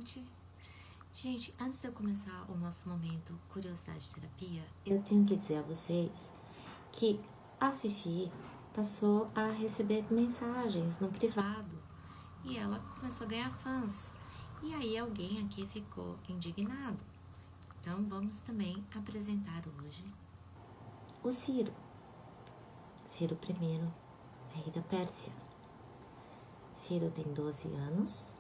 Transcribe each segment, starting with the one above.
gente. Gente, antes de eu começar o nosso momento Curiosidade Terapia, eu tenho que dizer a vocês que a Fifi passou a receber mensagens no privado e ela começou a ganhar fãs. E aí alguém aqui ficou indignado. Então vamos também apresentar hoje o Ciro. Ciro I, rei da Pérsia. Ciro tem 12 anos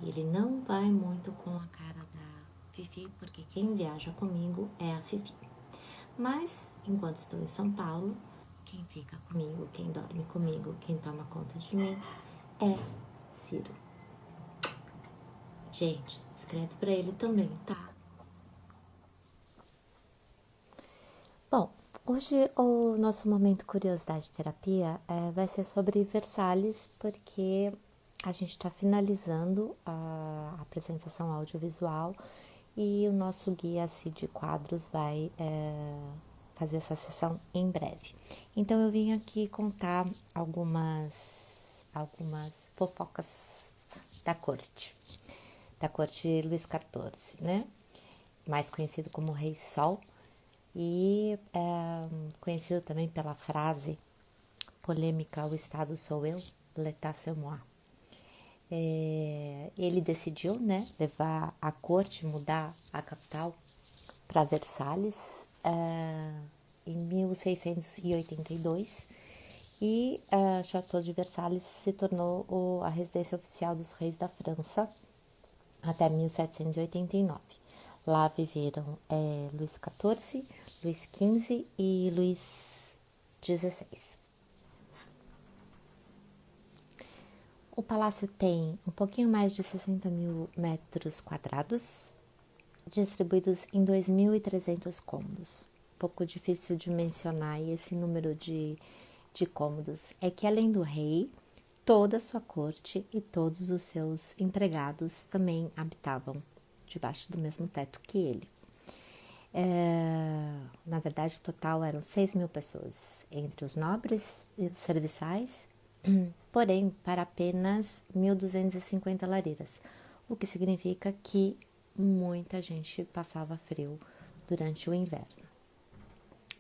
e ele não vai muito com a cara da Fifi, porque quem viaja comigo é a Fifi. Mas, enquanto estou em São Paulo, quem fica comigo, quem dorme comigo, quem toma conta de mim é Ciro. Gente, escreve pra ele também, tá? Bom, hoje o nosso momento Curiosidade Terapia vai ser sobre Versalhes, porque a gente está finalizando a apresentação audiovisual e o nosso guia Cid Quadros vai fazer essa sessão em breve. Então eu vim aqui contar algumas fofocas da corte Luís XIV, né? Mais conhecido como Rei Sol e conhecido também pela frase polêmica "O Estado sou eu, l'état c'est moi". Ele decidiu, né, levar a corte, mudar a capital para Versalhes em 1682 e Château de Versalhes se tornou a residência oficial dos reis da França até 1789. Lá viveram Luís XIV, Luís XV e Luís XVI. O palácio tem um pouquinho mais de 60 mil metros quadrados, distribuídos em 2.300 cômodos. Um pouco difícil de mencionar esse número de cômodos. É que além do rei, toda a sua corte e todos os seus empregados também habitavam debaixo do mesmo teto que ele. Na verdade, o total eram 6 mil pessoas, entre os nobres e os serviçais, porém, para apenas 1.250 lareiras, o que significa que muita gente passava frio durante o inverno.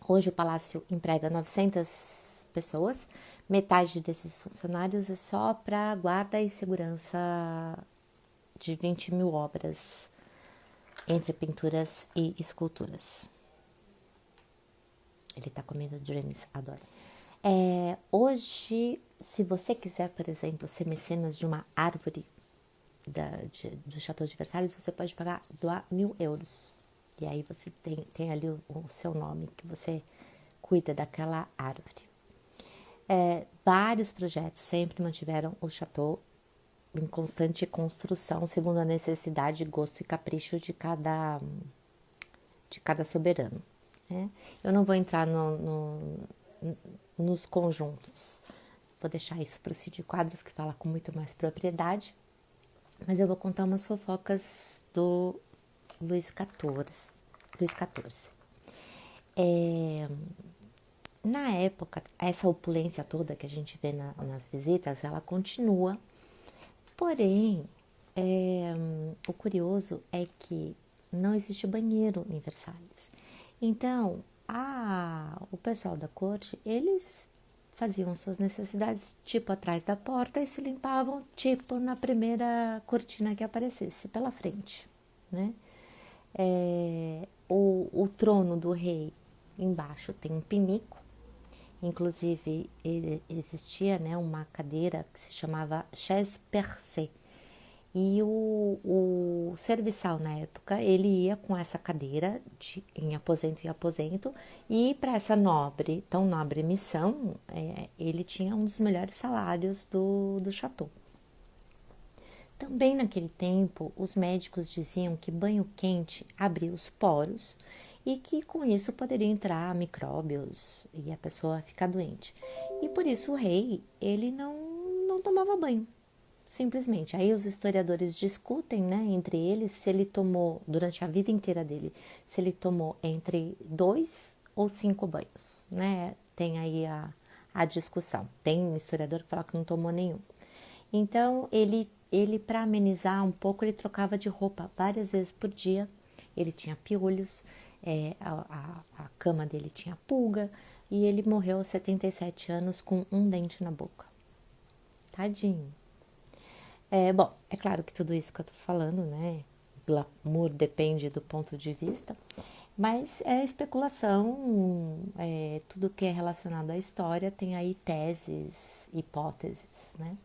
Hoje o palácio emprega 900 pessoas, metade desses funcionários é só para guarda e segurança de 20 mil obras, entre pinturas e esculturas. Ele tá comendo dreams, adoro. Hoje, se você quiser, por exemplo, ser mecenas de uma árvore do Château de Versalhes, você pode doar 1.000 euros. E aí você tem ali o seu nome, que você cuida daquela árvore. Vários projetos sempre mantiveram o Château em constante construção, segundo a necessidade, gosto e capricho de cada soberano. Né? Eu não vou entrar nos conjuntos, vou deixar isso para o Cid Quadros, que fala com muito mais propriedade, mas eu vou contar umas fofocas do Luís XIV. Na época, essa opulência toda que a gente vê nas visitas, ela continua, porém, o curioso é que não existe banheiro em Versalhes. Então, o pessoal da corte, eles faziam suas necessidades tipo atrás da porta e se limpavam tipo na primeira cortina que aparecesse pela frente, né? O trono do rei embaixo tem um pinico, inclusive existia, né, uma cadeira que se chamava chaise percée. E o serviçal, na época, ele ia com essa cadeira em aposento, e para essa tão nobre missão, ele tinha um dos melhores salários do chateau. Também naquele tempo, os médicos diziam que banho quente abria os poros e que com isso poderia entrar micróbios e a pessoa ficar doente. E por isso o rei, ele não tomava banho. Simplesmente. Aí os historiadores discutem, né, entre eles, se ele tomou, durante a vida inteira dele, se ele tomou entre 2 ou 5 banhos, né? Tem aí a discussão. Tem um historiador que fala que não tomou nenhum. Então, ele ele, para amenizar um pouco, ele trocava de roupa várias vezes por dia. Ele tinha piolhos, a cama dele tinha pulga, e ele morreu aos 77 anos com um dente na boca. Tadinho. Bom, é claro que tudo isso que eu tô falando, né? Glamour depende do ponto de vista, mas é especulação, tudo que é relacionado à história tem aí teses, hipóteses, né?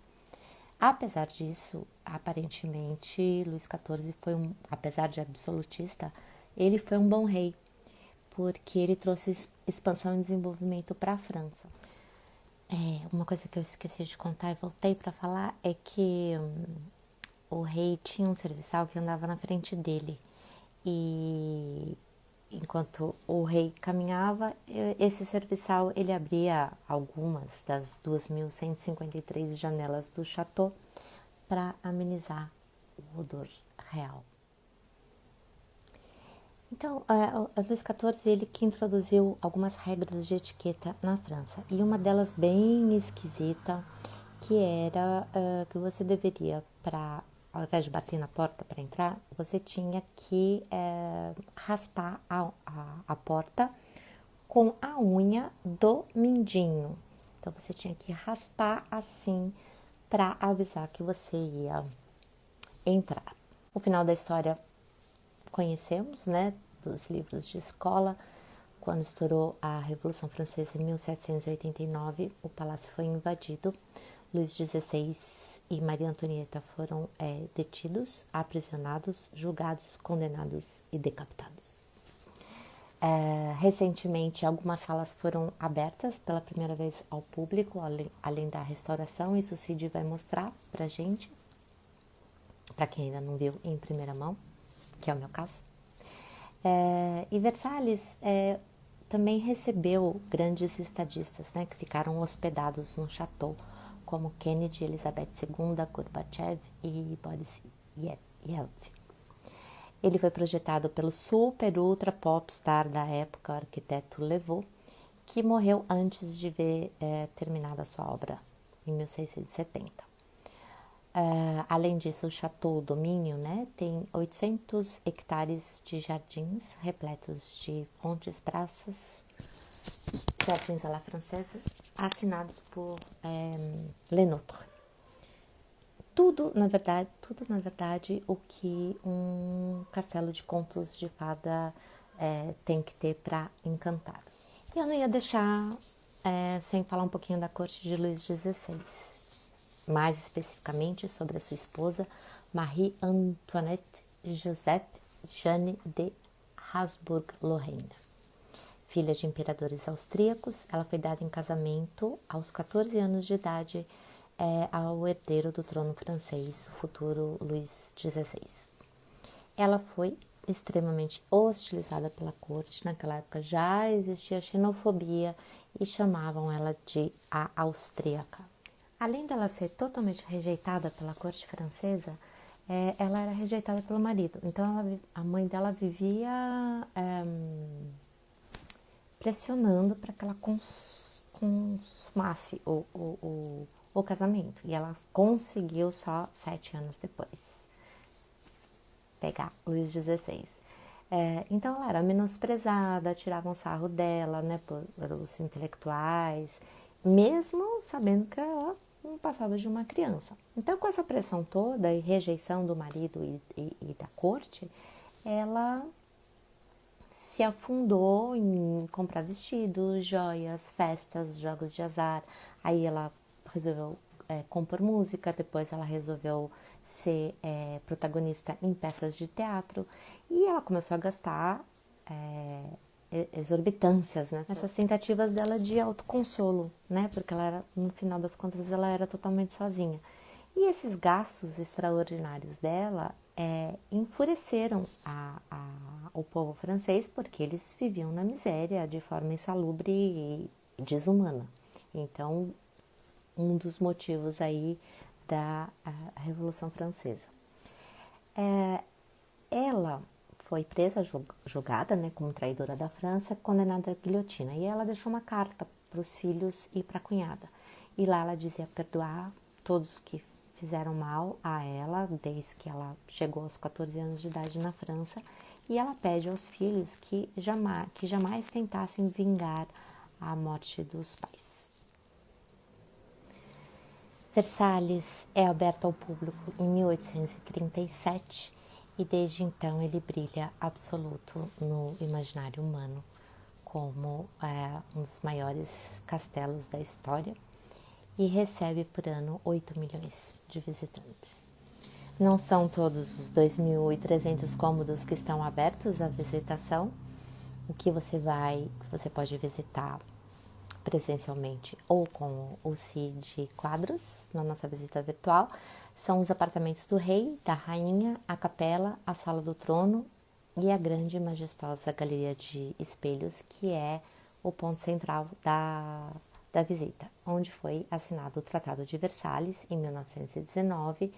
Apesar disso, aparentemente, Luís XIV foi apesar de absolutista, ele foi um bom rei, porque ele trouxe expansão e desenvolvimento para a França. Uma coisa que eu esqueci de contar e voltei para falar é que o rei tinha um serviçal que andava na frente dele, e enquanto o rei caminhava, esse serviçal ele abria algumas das 2.153 janelas do chateau para amenizar o odor real. Então, Luís XIV ele que introduziu algumas regras de etiqueta na França, e uma delas bem esquisita, que era que você deveria, ao invés de bater na porta para entrar, você tinha que raspar a porta com a unha do mindinho. Então, você tinha que raspar assim para avisar que você ia entrar. O final da história conhecemos, né, dos livros de escola. Quando estourou a Revolução Francesa em 1789, o palácio foi invadido. Luís XVI e Maria Antonieta foram detidos, aprisionados, julgados, condenados e decapitados. Recentemente, algumas salas foram abertas pela primeira vez ao público, além da restauração. Isso o Cid vai mostrar pra gente, para quem ainda não viu em primeira mão, que é o meu caso. E Versalhes também recebeu grandes estadistas, né, que ficaram hospedados no chateau, como Kennedy, Elizabeth II, Gorbachev e Boris Yeltsin. Ele foi projetado pelo super ultra pop star da época, o arquiteto Levaux, que morreu antes de ver terminada a sua obra, em 1670. Além disso, o Chateau Domínio, né, tem 800 hectares de jardins repletos de fontes, praças, jardins à la française, assinados por Lenôtre. Tudo, na verdade, o que um castelo de contos de fada tem que ter para encantar. E eu não ia deixar sem falar um pouquinho da corte de Luís XVI. Mais especificamente sobre a sua esposa, Marie-Antoinette Joseph Jeanne de Habsburg-Lorraine. Filha de imperadores austríacos, ela foi dada em casamento aos 14 anos de idade ao herdeiro do trono francês, o futuro Luís XVI. Ela foi extremamente hostilizada pela corte. Naquela época já existia xenofobia e chamavam ela de a austríaca. Além dela ser totalmente rejeitada pela corte francesa, ela era rejeitada pelo marido. Então, a mãe dela vivia pressionando para que ela consumasse o casamento. E ela conseguiu só 7 anos depois pegar Luís XVI. Então, ela era menosprezada, tiravam sarro dela, né, por os intelectuais, mesmo sabendo que ela não passava de uma criança. Então, com essa pressão toda e rejeição do marido e da corte, ela se afundou em comprar vestidos, joias, festas, jogos de azar. Aí ela resolveu compor música, depois ela resolveu ser protagonista em peças de teatro, e ela começou a gastar exorbitâncias, né, nessas tentativas dela de autoconsolo, né, porque ela era, no final das contas, ela era totalmente sozinha. E esses gastos extraordinários dela enfureceram o povo francês, porque eles viviam na miséria de forma insalubre e desumana. Então, um dos motivos aí da Revolução Francesa. Ela foi presa, julgada, né, como traidora da França, condenada à guilhotina. E ela deixou uma carta para os filhos e para a cunhada. E lá ela dizia perdoar todos que fizeram mal a ela desde que ela chegou aos 14 anos de idade na França, e ela pede aos filhos que jamais tentassem vingar a morte dos pais. Versalhes é aberto ao público em 1837 e desde então ele brilha absoluto no imaginário humano como um dos maiores castelos da história e recebe por ano 8 milhões de visitantes. Não são todos os 2.300 cômodos que estão abertos à visitação. O que você pode visitar presencialmente ou com o CID Quadros, na nossa visita virtual, são os apartamentos do rei, da rainha, a capela, a sala do trono e a grande e majestosa galeria de espelhos, que é o ponto central da visita, onde foi assinado o Tratado de Versalhes em 1919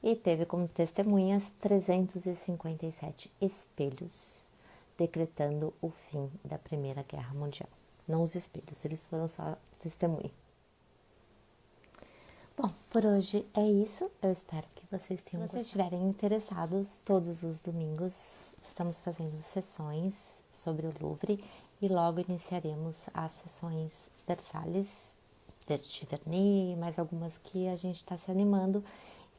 e teve como testemunhas 357 espelhos, decretando o fim da Primeira Guerra Mundial. Não os espelhos, eles foram só testemunha. Bom, por hoje é isso. Eu espero que vocês tenham gostado. Se estiverem interessados, todos os domingos estamos fazendo sessões sobre o Louvre e logo iniciaremos as sessões Versalhes, Vernis, mais algumas que a gente está se animando.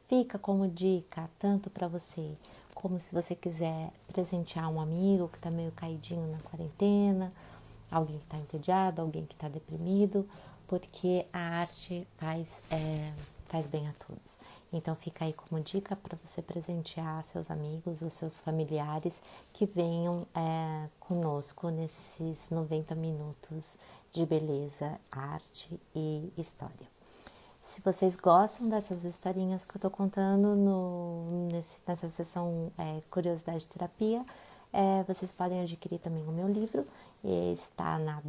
Fica como dica, tanto para você, como se você quiser presentear um amigo que está meio caidinho na quarentena, alguém que está entediado, alguém que está deprimido, porque a arte faz bem a todos. Então fica aí como dica para você presentear seus amigos, os seus familiares que venham conosco nesses 90 minutos de beleza, arte e história. Se vocês gostam dessas historinhas que eu tô contando nessa sessão Curiosidade Terapia, vocês podem adquirir também o meu livro, está na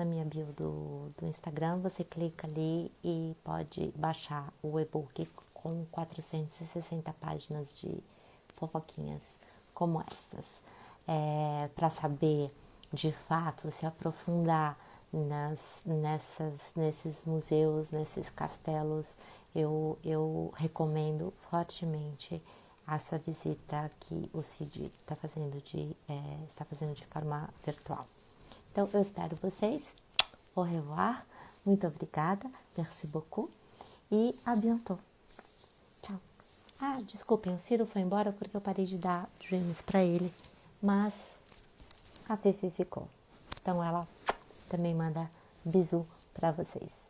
minha bio do Instagram. Você clica ali e pode baixar o e-book com 460 páginas de fofoquinhas como estas. Para saber, de fato, se aprofundar nesses museus, nesses castelos, eu recomendo fortemente essa visita que o CID está fazendo de forma virtual. Então, eu espero vocês. Au revoir. Muito obrigada. Merci beaucoup. E à bientôt. Tchau. Desculpem, o Ciro foi embora porque eu parei de dar dreams para ele, mas a Fefe ficou. Então, ela também manda bisu para vocês.